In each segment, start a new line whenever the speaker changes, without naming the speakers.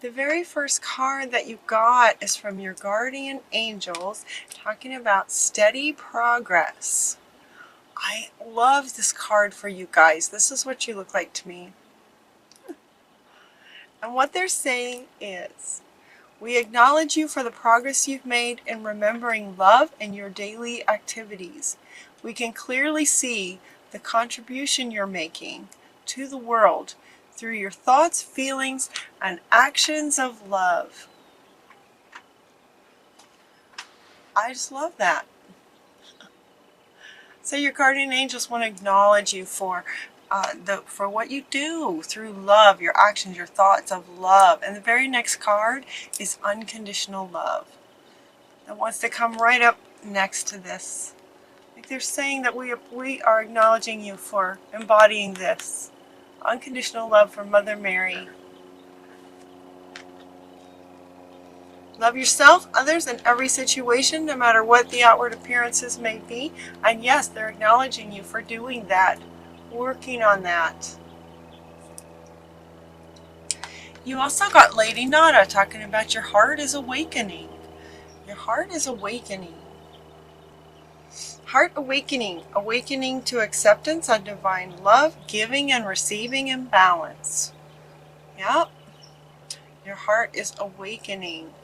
The very first card that you got is from your guardian angels, talking about steady progress. I love this card for you guys. This is what you look like to me. And what they're saying is, we acknowledge you for the progress you've made in remembering love in your daily activities. We can clearly see the contribution you're making to the world through your thoughts, feelings, and actions of love. I just love that. So your guardian angels want to acknowledge you for what you do through love, your actions, your thoughts of love. And the very next card is unconditional love. That wants to come right up next to this. Like they're saying that we are acknowledging you for embodying this. Unconditional love for Mother Mary. Love yourself, others, in every situation, no matter what the outward appearances may be. And yes, they're acknowledging you for doing that, working on that. You also got Lady Nada talking about your heart is awakening. Your heart is awakening. Heart awakening. Awakening to acceptance and divine love, giving and receiving in balance. Yep. Your heart is awakening.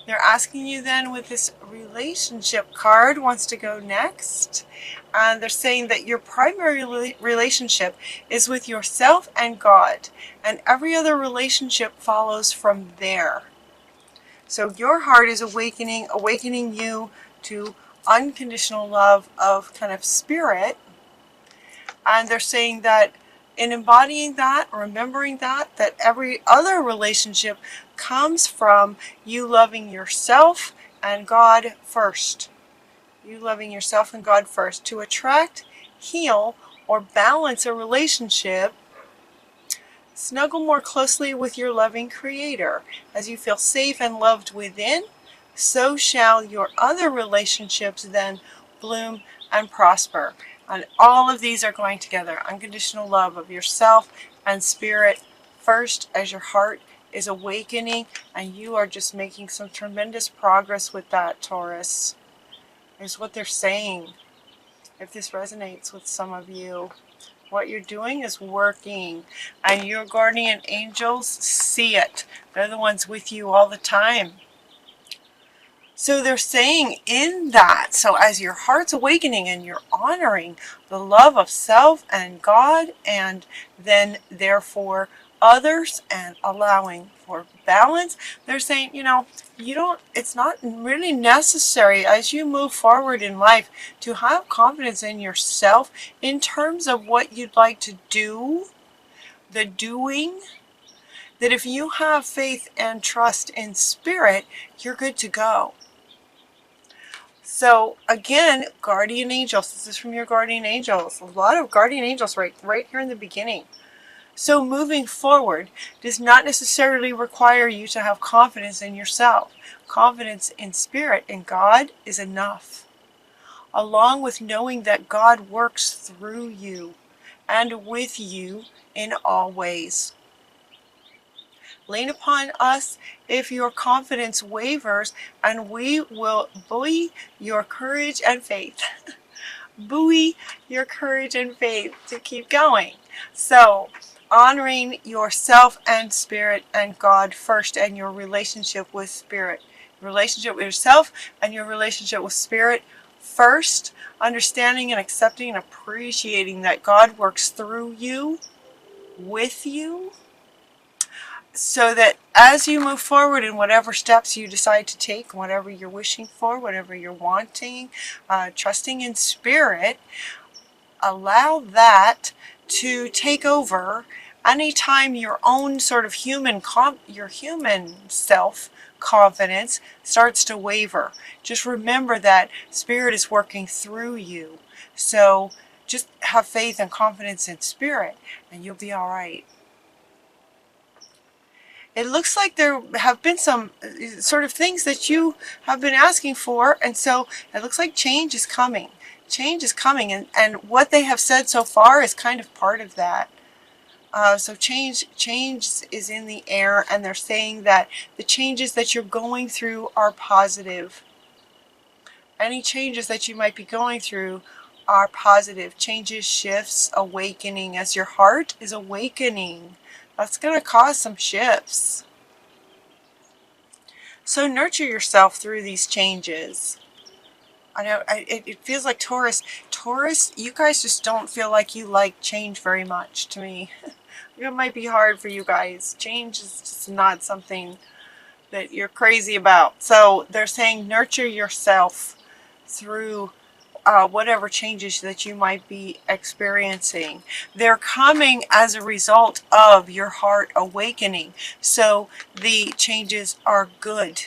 They're asking you then with this relationship card wants to go next. And they're saying that your primary relationship is with yourself and God. And every other relationship follows from there. So your heart is awakening you to unconditional love of kind of spirit. And they're saying that in embodying that, remembering that every other relationship comes from you loving yourself and God first. You loving yourself and God first. To attract, heal, or balance a relationship, snuggle more closely with your loving Creator. As you feel safe and loved within, so shall your other relationships then bloom and prosper. And all of these are going together. Unconditional love of yourself and spirit first, as your heart is awakening, and you are just making some tremendous progress with that, Taurus. Is what they're saying. If this resonates with some of you, what you're doing is working, and your guardian angels see it. They're the ones with you all the time. So they're saying in that, so as your heart's awakening and you're honoring the love of self and God, and then therefore others, and allowing for balance, they're saying, it's not really necessary as you move forward in life to have confidence in yourself in terms of what you'd like to do, the doing, that if you have faith and trust in spirit, you're good to go. So again, guardian angels, this is from your guardian angels. A lot of guardian angels right here in the beginning. So moving forward does not necessarily require you to have confidence in yourself. Confidence in spirit and God is enough. Along with knowing that God works through you and with you in all ways. Lean upon us if your confidence wavers, and we will buoy your courage and faith. Buoy your courage and faith to keep going. So, honoring yourself and spirit and God first, and your relationship with spirit. Relationship with yourself and your relationship with spirit first. Understanding and accepting and appreciating that God works through you, with you, so that as you move forward in whatever steps you decide to take, whatever you're wishing for, whatever you're wanting, trusting in spirit, allow that to take over. Anytime your own sort of your human self confidence starts to waver, just remember that spirit is working through you. So just have faith and confidence in spirit, and you'll be all right. It looks like there have been some sort of things that you have been asking for, and so it looks like change is coming. Change is coming, and what they have said so far is kind of part of that. So change is in the air, and they're saying that the changes that you're going through are positive. Any changes that you might be going through are positive. Changes, shifts, awakening. As your heart is awakening, that's going to cause some shifts. So nurture yourself through these changes. I know it feels like Taurus, you guys just don't feel like you like change very much to me. It might be hard for you guys. Change is just not something that you're crazy about. So they're saying nurture yourself through whatever changes that you might be experiencing. They're coming as a result of your heart awakening. So the changes are good.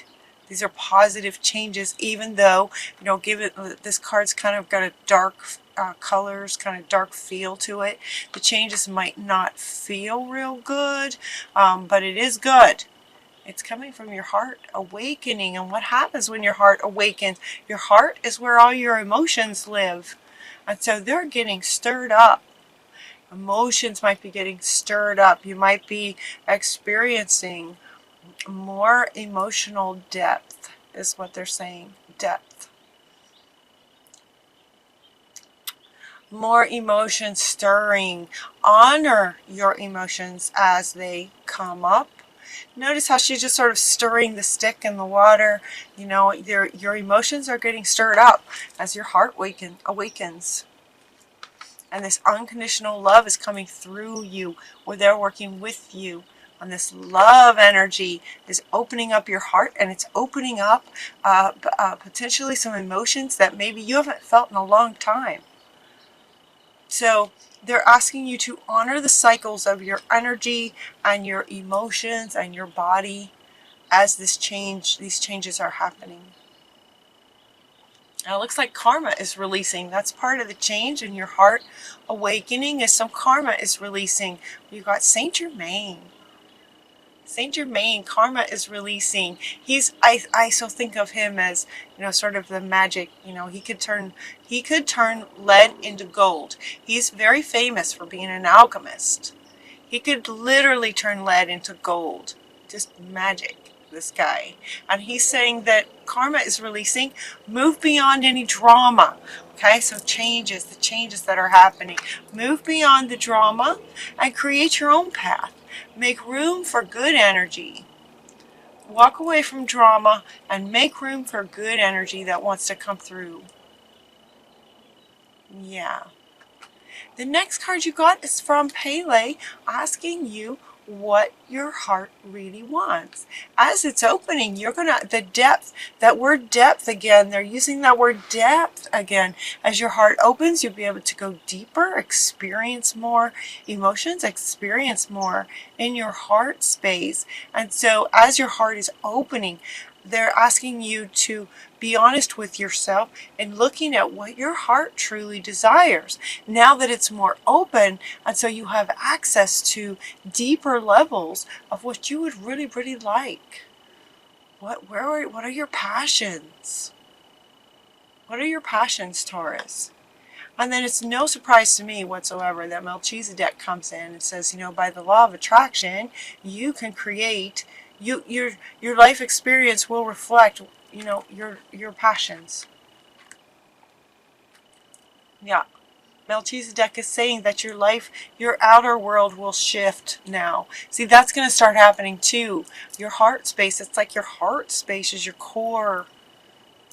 These are positive changes, even though, you know, this card's kind of got a dark colors, kind of dark feel to it. The changes might not feel real good, but it is good. It's coming from your heart awakening. And what happens when your heart awakens? Your heart is where all your emotions live. And so they're getting stirred up. Emotions might be getting stirred up. You might be experiencing more emotional depth, is what they're saying. Depth. More emotion stirring. Honor your emotions as they come up. Notice how she's just sort of stirring the stick in the water. You know, your emotions are getting stirred up as your heart awakens. And this unconditional love is coming through you, where they're working with you. And this love energy is opening up your heart, and it's opening up potentially some emotions that maybe you haven't felt in a long time. So they're asking you to honor the cycles of your energy and your emotions and your body as these changes are happening. Now it looks like karma is releasing. That's part of the change in your heart awakening, is some karma is releasing. You've got Saint Germain. Saint Germain, karma is releasing. I so think of him as, you know, sort of the magic, you know, he could turn lead into gold. He's very famous for being an alchemist. He could literally turn lead into gold. Just magic, this guy. And he's saying that karma is releasing. Move beyond any drama. Okay, so the changes that are happening. Move beyond the drama and create your own path. Make room for good energy. Walk away from drama and make room for good energy that wants to come through. Yeah. The next card you got is from Pele, asking you what your heart really wants. As it's opening, you're gonna, the depth, that word depth again, they're using that word depth again. As your heart opens, you'll be able to go deeper, experience more emotions, experience more in your heart space. And so as your heart is opening, they're asking you to be honest with yourself and looking at what your heart truly desires. Now that it's more open, and so you have access to deeper levels of what you would really, really like. What are your passions? What are your passions, Taurus? And then it's no surprise to me whatsoever that Melchizedek comes in and says, you know, by the law of attraction, you can create, your life experience will reflect, you know, your passions. Yeah. Melchizedek is saying that your life, your outer world will shift now. See, that's going to start happening too. Your heart space, it's like your heart space is your core,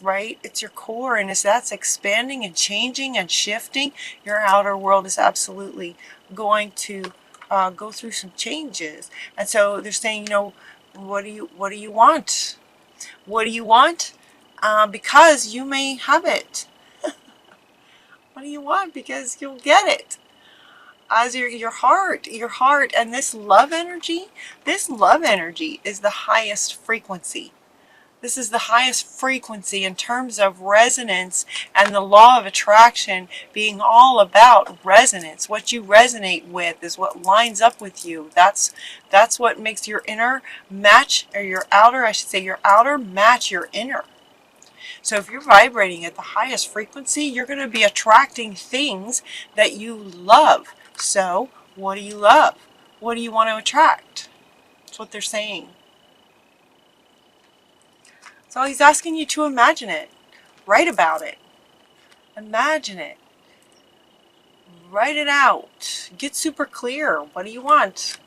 right? It's your core, and as that's expanding and changing and shifting, your outer world is absolutely going to go through some changes. And so they're saying, you know, what do you want? What do you want? Because you may have it. What do you want? Because you'll get it. As your heart, and this love energy is the highest frequency. This is the highest frequency in terms of resonance, and the law of attraction being all about resonance. What you resonate with is what lines up with you. That's what makes your inner match, or your outer, I should say, your outer match your inner. So if you're vibrating at the highest frequency, you're going to be attracting things that you love. So what do you love? what do you want to attract? That's what they're saying. So he's asking you to imagine it. Write about it. Imagine it. Write it out. Get super clear. What do you want?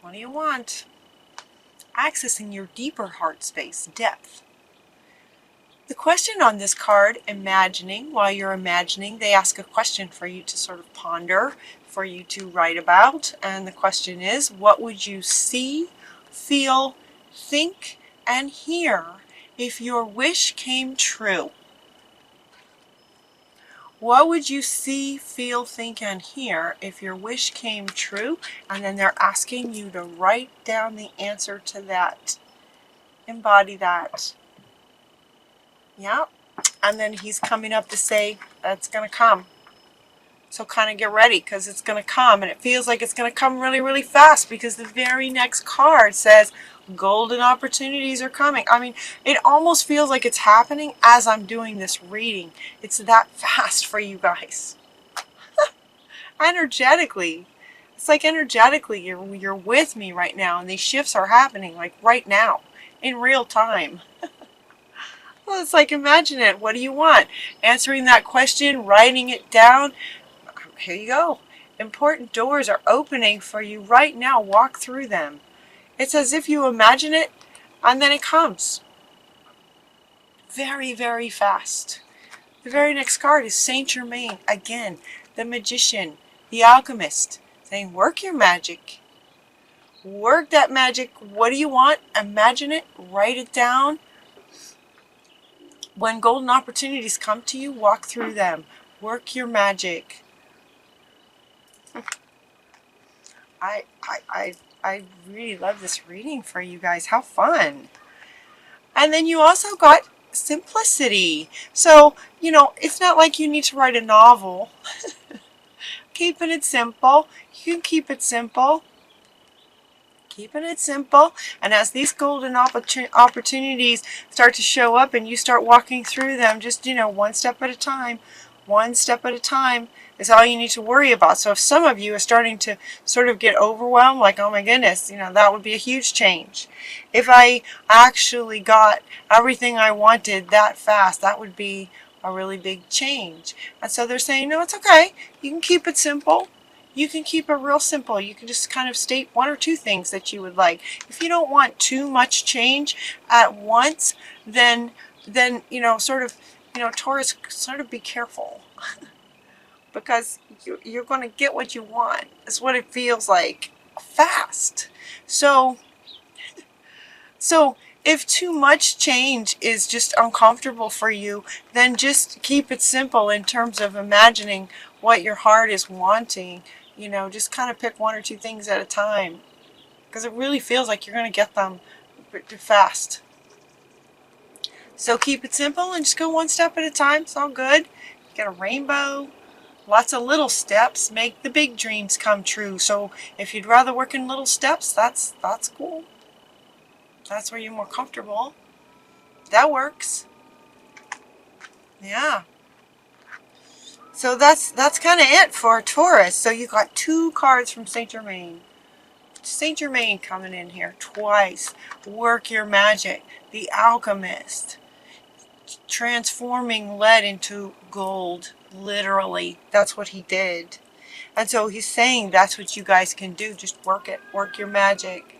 What do you want? Accessing your deeper heart space, depth. The question on this card, imagining, while you're imagining, they ask a question for you to sort of ponder, for you to write about. And the question is, what would you see, feel, think, and hear if your wish came true? What would you see, feel, think, and hear if your wish came true? And then they're asking you to write down the answer to that. Embody that. Yeah. And then he's coming up to say that's going to come. So kind of get ready, because it's going to come. And it feels like it's going to come really, really fast, because the very next card says golden opportunities are coming. I mean, it almost feels like it's happening as I'm doing this reading. It's that fast for you guys. Energetically. It's like energetically you're with me right now, and these shifts are happening like right now in real time. Well, it's like, imagine it. What do you want? Answering that question, writing it down. Here you go. Important doors are opening for you right now. Walk through them. It's as if you imagine it, and then it comes. Very, very fast. The very next card is Saint Germain. Again, the magician, the alchemist, saying, work your magic. Work that magic. What do you want? Imagine it. Write it down. When golden opportunities come to you, walk through them. Work your magic. I really love this reading for you guys. How fun. And then you also got simplicity. So, you know, it's not like you need to write a novel. Keeping it simple. You can keep it simple. Keeping it simple. And as these golden opportunities start to show up and you start walking through them, just, you know, one step at a time. One step at a time is all you need to worry about. So if some of you are starting to sort of get overwhelmed, like, oh my goodness, you know, that would be a huge change. If I actually got everything I wanted that fast, that would be a really big change. And so they're saying, no, it's okay. You can keep it simple. You can keep it real simple. You can just kind of state one or two things that you would like. If you don't want too much change at once, then you know, sort of, you know, Taurus, sort of be careful. Because you're going to get what you want. It's what it feels like. Fast. So if too much change is just uncomfortable for you, then just keep it simple in terms of imagining what your heart is wanting. You know, just kind of pick one or two things at a time. Because it really feels like you're going to get them fast. So keep it simple and just go one step at a time. It's all good. Get a rainbow. Lots of little steps make the big dreams come true. So if you'd rather work in little steps, that's cool. That's where you're more comfortable. That works. Yeah. So that's kind of it for Taurus. So you got two cards from Saint Germain. Saint Germain coming in here twice. Work your magic. The alchemist. Transforming lead into gold. Literally. That's what he did. And so he's saying that's what you guys can do. Just work it. Work your magic.